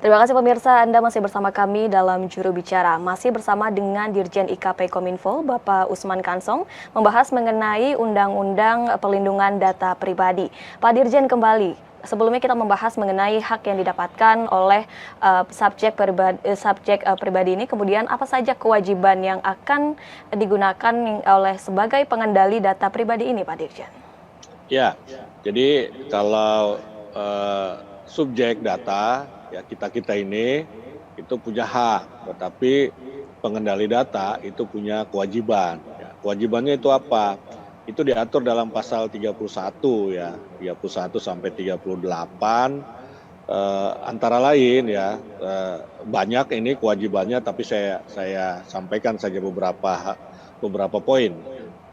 Terima kasih pemirsa, Anda masih bersama kami dalam Juru Bicara. Masih bersama dengan Dirjen IKP Kominfo, Bapak Usman Kansong, membahas mengenai Undang-Undang Perlindungan Data Pribadi. Pak Dirjen kembali, sebelumnya kita membahas mengenai hak yang didapatkan oleh subjek pribadi ini, kemudian apa saja kewajiban yang akan digunakan oleh sebagai pengendali data pribadi ini, Pak Dirjen? Ya, jadi kalau subjek data, ya kita ini itu punya hak, tetapi pengendali data itu punya kewajiban. Ya, kewajibannya itu apa? Itu diatur dalam pasal 31 ya, 31 sampai 38. Antara lain ya, banyak ini kewajibannya, tapi saya sampaikan saja beberapa poin.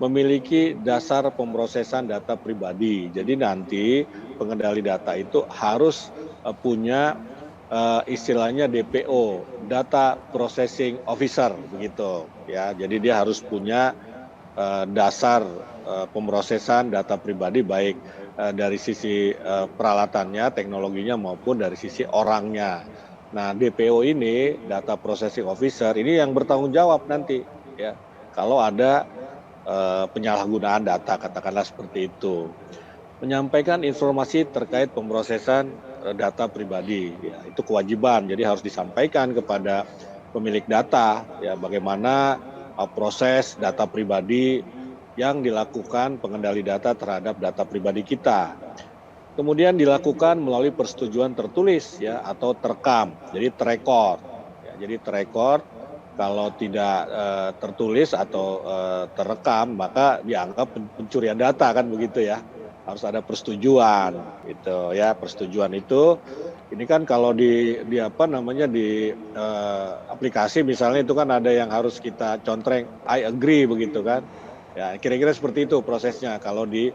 Memiliki dasar pemrosesan data pribadi. Jadi nanti pengendali data itu harus punya istilahnya DPO, Data Processing Officer, begitu ya. Jadi dia harus punya dasar pemrosesan data pribadi, baik dari sisi peralatannya, teknologinya, maupun dari sisi orangnya. Nah, DPO ini, Data Processing Officer, ini yang bertanggung jawab nanti ya kalau ada penyalahgunaan data, katakanlah seperti itu. Menyampaikan informasi terkait pemrosesan data pribadi, ya, itu kewajiban. Jadi harus disampaikan kepada pemilik data, ya, bagaimana proses data pribadi yang dilakukan pengendali data terhadap data pribadi kita. Kemudian dilakukan melalui persetujuan tertulis, ya, atau terekam, jadi terekor. Ya, jadi terekor. Kalau tidak tertulis atau terekam, maka dianggap pencurian data, kan begitu ya. Harus ada persetujuan, gitu ya. Persetujuan itu, ini kan kalau di aplikasi misalnya, itu kan ada yang harus kita contreng, I agree, begitu kan. Ya, kira-kira seperti itu prosesnya kalau di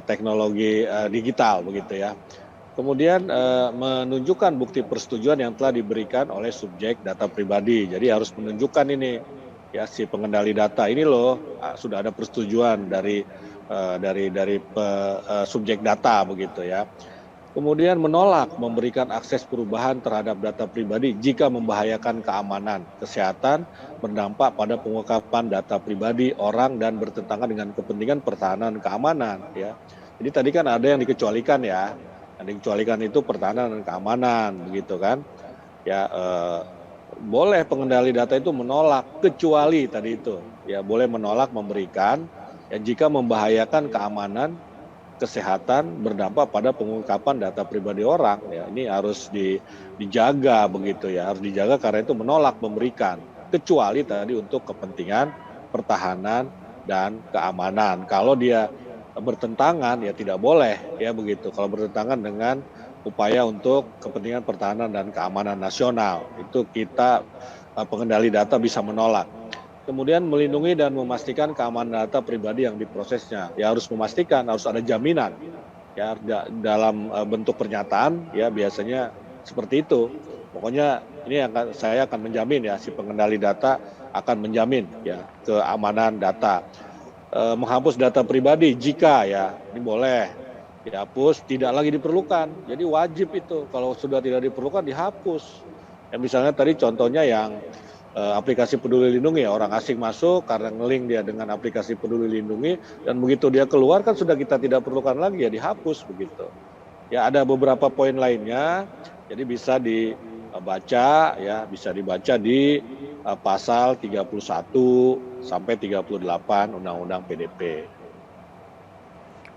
teknologi digital, begitu ya. Kemudian menunjukkan bukti persetujuan yang telah diberikan oleh subjek data pribadi. Jadi harus menunjukkan ini, ya, si pengendali data ini loh sudah ada persetujuan dari subjek data, begitu ya. Kemudian menolak memberikan akses perubahan terhadap data pribadi jika membahayakan keamanan, kesehatan, berdampak pada pengungkapan data pribadi orang, dan bertentangan dengan kepentingan pertahanan keamanan, ya. Jadi tadi kan ada yang dikecualikan, ya. Yang dikecualikan itu pertahanan dan keamanan, begitu kan. Ya, boleh pengendali data itu menolak, kecuali tadi itu, ya, boleh menolak memberikan, ya, jika membahayakan keamanan, kesehatan, berdampak pada pengungkapan data pribadi orang. Ya, ini harus dijaga, begitu ya, harus dijaga karena itu menolak memberikan, kecuali tadi untuk kepentingan pertahanan dan keamanan. Kalau dia bertentangan, ya tidak boleh, ya, begitu. Kalau bertentangan dengan upaya untuk kepentingan pertahanan dan keamanan nasional, itu kita pengendali data bisa menolak. Kemudian melindungi dan memastikan keamanan data pribadi yang diprosesnya. Ya, harus memastikan, harus ada jaminan, ya, dalam bentuk pernyataan, ya, biasanya seperti itu. Pokoknya ini saya akan menjamin, ya, si pengendali data akan menjamin, ya, keamanan data. Menghapus data pribadi jika, ya, ini boleh dihapus, tidak lagi diperlukan. Jadi wajib itu, kalau sudah tidak diperlukan dihapus. Ya, misalnya tadi contohnya yang aplikasi Peduli Lindungi, ya, orang asing masuk karena ngelink dia dengan aplikasi Peduli Lindungi, dan begitu dia keluar kan sudah kita tidak perlukan lagi, ya, dihapus, begitu. Ya, ada beberapa poin lainnya, jadi bisa dibaca, ya, bisa dibaca di pasal 31 sampai 38 Undang-Undang PDP.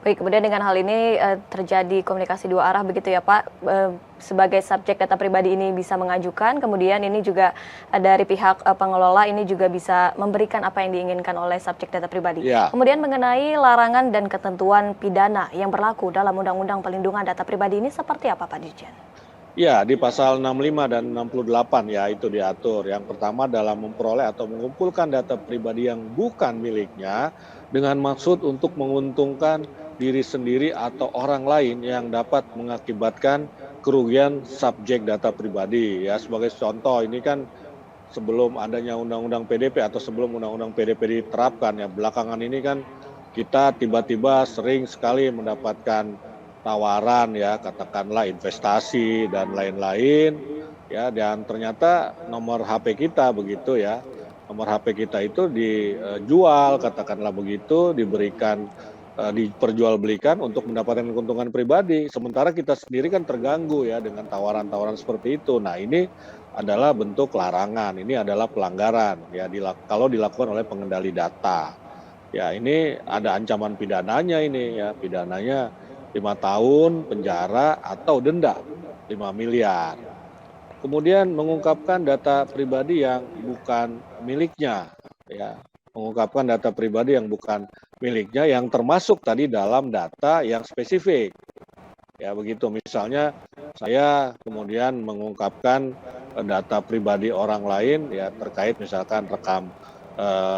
Baik, kemudian dengan hal ini terjadi komunikasi dua arah, begitu ya Pak, sebagai subjek data pribadi ini bisa mengajukan, kemudian ini juga dari pihak pengelola ini juga bisa memberikan apa yang diinginkan oleh subjek data pribadi. Ya. Kemudian mengenai larangan dan ketentuan pidana yang berlaku dalam Undang-Undang Perlindungan Data Pribadi ini seperti apa, Pak Dirjen? Ya, di pasal 65 dan 68, ya, itu diatur. Yang pertama, dalam memperoleh atau mengumpulkan data pribadi yang bukan miliknya dengan maksud untuk menguntungkan diri sendiri atau orang lain yang dapat mengakibatkan kerugian subjek data pribadi. Ya, sebagai contoh, ini kan sebelum adanya Undang-Undang PDP atau sebelum Undang-Undang PDP diterapkan, ya, belakangan ini kan kita tiba-tiba sering sekali mendapatkan tawaran ya, katakanlah investasi dan lain-lain ya, dan ternyata nomor HP kita begitu ya. Nomor HP kita itu dijual katakanlah begitu, diberikan diperjualbelikan untuk mendapatkan keuntungan pribadi. Sementara kita sendiri kan terganggu ya dengan tawaran-tawaran seperti itu. Nah, ini adalah bentuk larangan, ini adalah pelanggaran ya kalau dilakukan oleh pengendali data. Ya, ini ada ancaman pidananya ini ya, pidananya 5 tahun penjara atau denda 5 miliar. Kemudian mengungkapkan data pribadi yang bukan miliknya ya, mengungkapkan data pribadi yang bukan miliknya yang termasuk tadi dalam data yang spesifik. Ya begitu, misalnya saya kemudian mengungkapkan data pribadi orang lain ya terkait misalkan rekam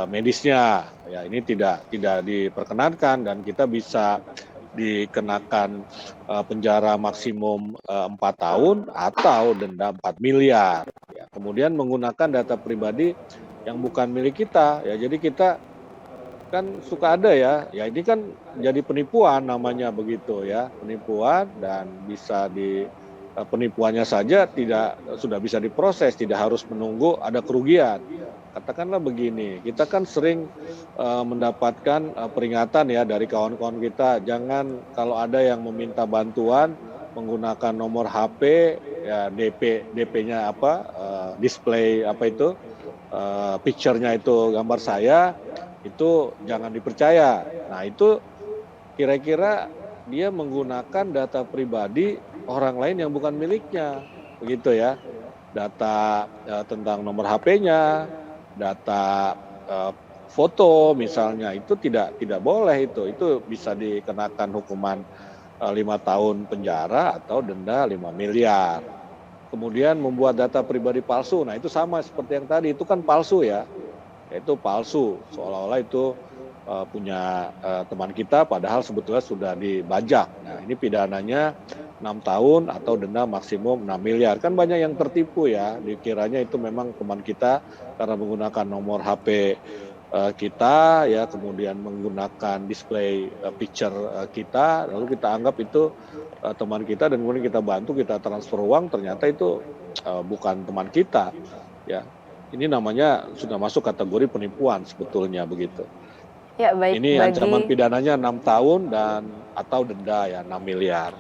medisnya, ya ini tidak diperkenankan dan kita bisa dikenakan penjara maksimum 4 tahun atau denda 4 miliar. Ya, kemudian menggunakan data pribadi yang bukan milik kita, ya jadi kita kan suka ada ya ini kan jadi penipuan namanya begitu ya, penipuan dan bisa penipuannya saja sudah bisa diproses, tidak harus menunggu ada kerugian. Katakanlah begini, kita kan sering mendapatkan peringatan ya dari kawan-kawan kita, jangan kalau ada yang meminta bantuan menggunakan nomor HP ya DP-nya apa, display apa itu, picture-nya itu gambar saya, itu jangan dipercaya. Nah itu kira-kira dia menggunakan data pribadi orang lain yang bukan miliknya, begitu ya. Data tentang nomor HP-nya, data foto misalnya, itu tidak boleh itu bisa dikenakan hukuman 5 tahun penjara atau denda 5 miliar. Kemudian membuat data pribadi palsu, nah itu sama seperti yang tadi, itu kan palsu ya. Itu palsu, seolah-olah itu punya teman kita padahal sebetulnya sudah dibajak. Nah ini pidananya 6 tahun atau denda maksimum 6 miliar. Kan banyak yang tertipu ya, dikiranya itu memang teman kita karena menggunakan nomor HP kita ya, kemudian menggunakan display picture kita, lalu kita anggap itu teman kita dan kemudian kita bantu, kita transfer uang, ternyata itu bukan teman kita ya. Ini namanya sudah masuk kategori penipuan sebetulnya begitu. Ya, baik, ini ancaman pidananya 6 tahun dan atau denda ya 6 miliar.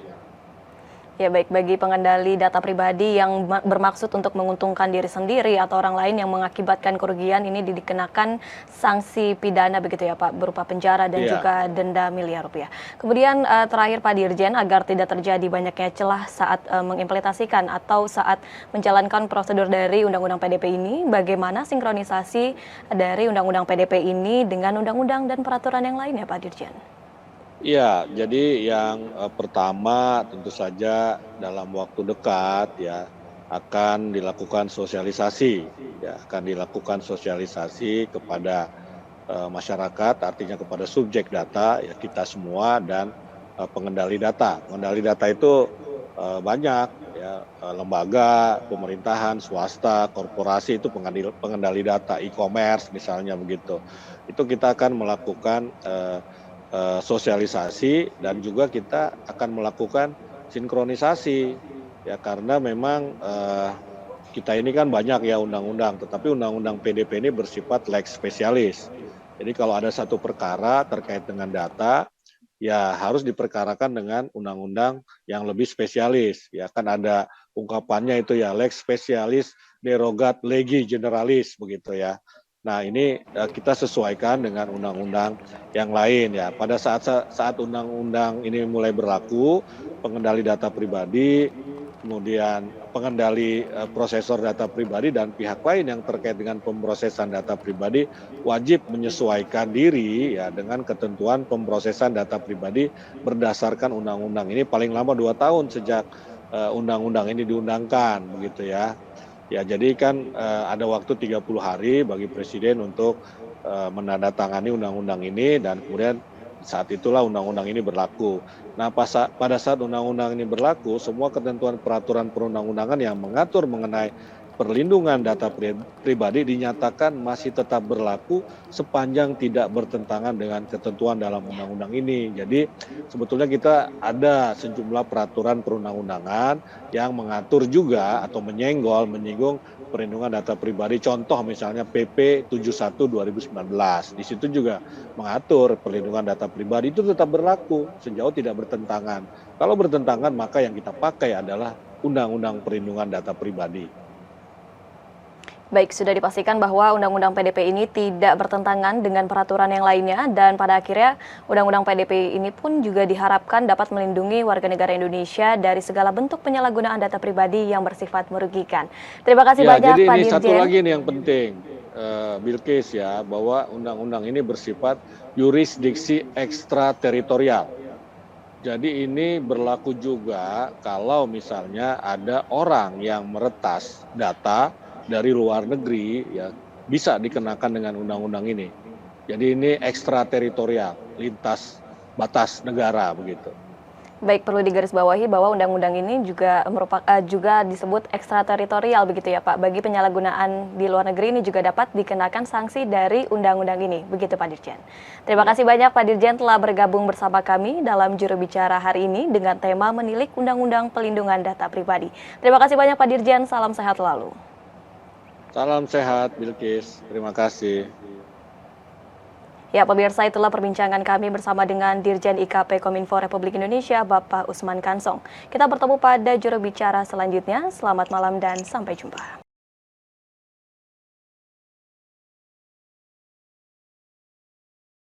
Ya, baik, bagi pengendali data pribadi yang bermaksud untuk menguntungkan diri sendiri atau orang lain yang mengakibatkan kerugian, ini dikenakan sanksi pidana begitu ya Pak, berupa penjara dan juga denda miliar rupiah. Kemudian terakhir Pak Dirjen, agar tidak terjadi banyaknya celah saat mengimplementasikan atau saat menjalankan prosedur dari Undang-Undang PDP ini, bagaimana sinkronisasi dari Undang-Undang PDP ini dengan Undang-Undang dan peraturan yang lain ya Pak Dirjen? Iya, jadi yang pertama tentu saja dalam waktu dekat ya akan dilakukan sosialisasi, kepada masyarakat, artinya kepada subjek data ya kita semua dan pengendali data. Pengendali data itu banyak ya, lembaga, pemerintahan, swasta, korporasi itu pengendali data, e-commerce misalnya begitu. Itu kita akan melakukan sosialisasi dan juga kita akan melakukan sinkronisasi ya, karena memang kita ini kan banyak ya undang-undang, tetapi undang-undang PDP ini bersifat lex spesialis. Jadi kalau ada satu perkara terkait dengan data ya harus diperkarakan dengan undang-undang yang lebih spesialis ya, kan ada ungkapannya itu ya, lex specialis derogat legi generalis begitu ya. Nah ini kita sesuaikan dengan undang-undang yang lain ya. Pada saat undang-undang ini mulai berlaku, pengendali data pribadi, kemudian pengendali prosesor data pribadi dan pihak lain yang terkait dengan pemrosesan data pribadi wajib menyesuaikan diri ya dengan ketentuan pemrosesan data pribadi berdasarkan undang-undang ini paling lama 2 tahun sejak undang-undang ini diundangkan begitu ya. Ya, jadi kan ada waktu 30 hari bagi Presiden untuk menandatangani undang-undang ini dan kemudian saat itulah undang-undang ini berlaku. Nah, pada saat undang-undang ini berlaku, semua ketentuan peraturan perundang-undangan yang mengatur mengenai perlindungan data pribadi dinyatakan masih tetap berlaku sepanjang tidak bertentangan dengan ketentuan dalam undang-undang ini. Jadi sebetulnya kita ada sejumlah peraturan perundang-undangan yang mengatur juga atau menyinggung perlindungan data pribadi. Contoh misalnya PP 71 2019. Di situ juga mengatur perlindungan data pribadi itu tetap berlaku sejauh tidak bertentangan. Kalau bertentangan maka yang kita pakai adalah Undang-Undang Perlindungan Data Pribadi. Baik, sudah dipastikan bahwa Undang-Undang PDP ini tidak bertentangan dengan peraturan yang lainnya dan pada akhirnya Undang-Undang PDP ini pun juga diharapkan dapat melindungi warga negara Indonesia dari segala bentuk penyalahgunaan data pribadi yang bersifat merugikan. Terima kasih banyak Jadi Pak ini Dirjen. satu lagi nih yang penting, Bilkis ya, bahwa undang-undang ini bersifat yurisdiksi ekstrateritorial. Jadi ini berlaku juga kalau misalnya ada orang yang meretas data dari luar negeri, ya bisa dikenakan dengan undang-undang ini. Jadi ini ekstrateritorial, lintas batas negara begitu. Baik, perlu digarisbawahi bahwa undang-undang ini juga disebut ekstrateritorial begitu ya Pak. Bagi penyalahgunaan di luar negeri ini juga dapat dikenakan sanksi dari undang-undang ini, begitu Pak Dirjen. Terima kasih banyak Pak Dirjen telah bergabung bersama kami dalam juru bicara hari ini dengan tema menilik Undang-Undang Pelindungan Data Pribadi. Terima kasih banyak Pak Dirjen, salam sehat selalu. Salam sehat Bilkis, terima kasih. Ya, pemirsa, itulah perbincangan kami bersama dengan Dirjen IKP Kominfo Republik Indonesia, Bapak Usman Kansong. Kita bertemu pada juru bicara selanjutnya. Selamat malam dan sampai jumpa.